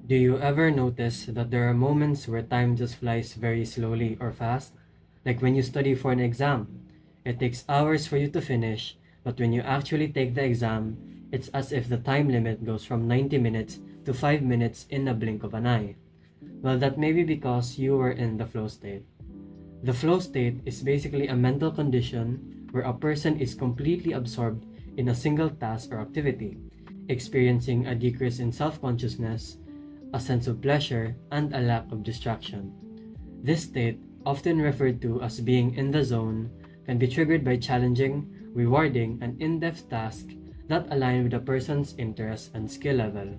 Do you ever notice that there are moments where time just flies very slowly or fast? Like when you study for an exam, it takes hours for you to finish, but when you actually take the exam, it's as if the time limit goes from 90 minutes to 5 minutes in a blink of an eye. Well, that may be because you were in the flow state. The flow state is basically a mental condition where a person is completely absorbed in a single task or activity, experiencing a decrease in self consciousness, a sense of pleasure, and a lack of distraction. This state, often referred to as being in the zone, can be triggered by challenging, rewarding, and in depth tasks that align with a person's interest and skill level.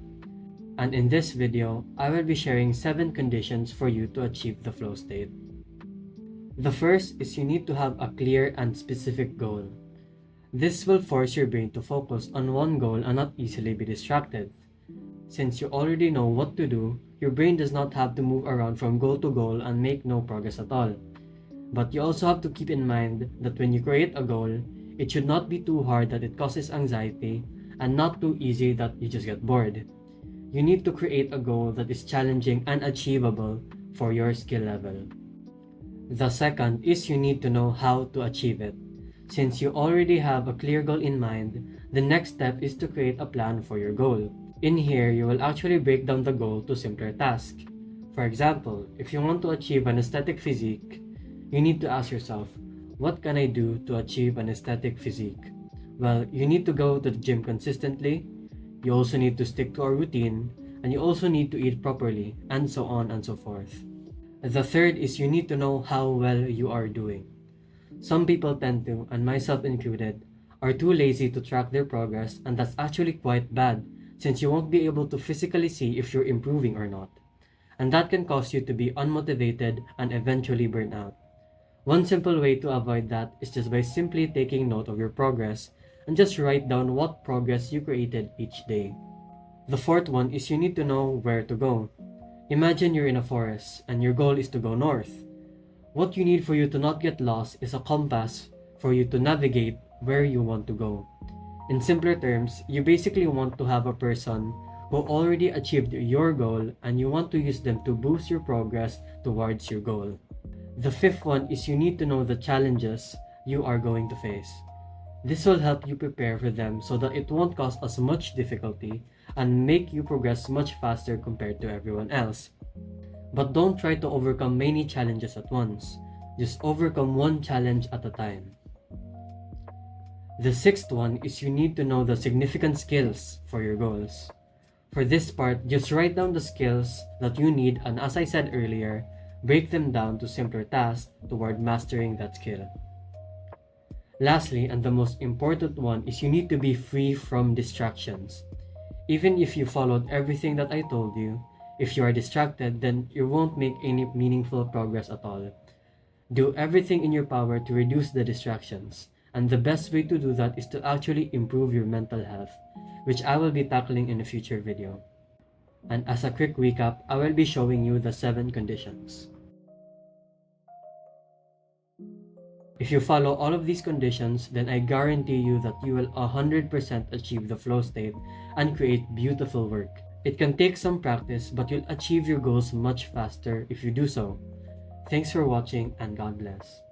And in this video, I will be sharing 7 conditions for you to achieve the flow state. The first is you need to have a clear and specific goal. This will force your brain to focus on one goal and not easily be distracted. Since you already know what to do, your brain does not have to move around from goal to goal and make no progress at all. But you also have to keep in mind that when you create a goal, it should not be too hard that it causes anxiety and not too easy that you just get bored. You need to create a goal that is challenging and achievable for your skill level. The second is you need to know how to achieve it. Since you already have a clear goal in mind, the next step is to create a plan for your goal. In here, you will actually break down the goal to simpler tasks. For example, if you want to achieve an aesthetic physique, you need to ask yourself, what can I do to achieve an aesthetic physique? Well, you need to go to the gym consistently, you also need to stick to a routine, and you also need to eat properly, and so on and so forth. The third is you need to know how well you are doing. Some people tend to, and myself included, are too lazy to track their progress, and that's actually quite bad since you won't be able to physically see if you're improving or not. And that can cause you to be unmotivated and eventually burn out. One simple way to avoid that is just by simply taking note of your progress and just write down what progress you created each day. The fourth one is you need to know where to go. Imagine you're in a forest and your goal is to go north. What you need for you to not get lost is a compass for you to navigate where you want to go. In simpler terms, you basically want to have a person who already achieved your goal and you want to use them to boost your progress towards your goal. The fifth one is you need to know the challenges you are going to face. This will help you prepare for them so that it won't cause as much difficulty and make you progress much faster compared to everyone else. But don't try to overcome many challenges at once. Just overcome one challenge at a time. The sixth one is you need to know the significant skills for your goals. For this part, just write down the skills that you need and as I said earlier, break them down to simpler tasks toward mastering that skill. Lastly, and the most important one is you need to be free from distractions. Even if you followed everything that I told you, if you are distracted, then you won't make any meaningful progress at all. Do everything in your power to reduce the distractions. And the best way to do that is to actually improve your mental health, which I will be tackling in a future video. And as a quick recap, I will be showing you the 7 conditions. If you follow all of these conditions, then I guarantee you that you will 100% achieve the flow state and create beautiful work. It can take some practice, but you'll achieve your goals much faster if you do so. Thanks for watching and God bless.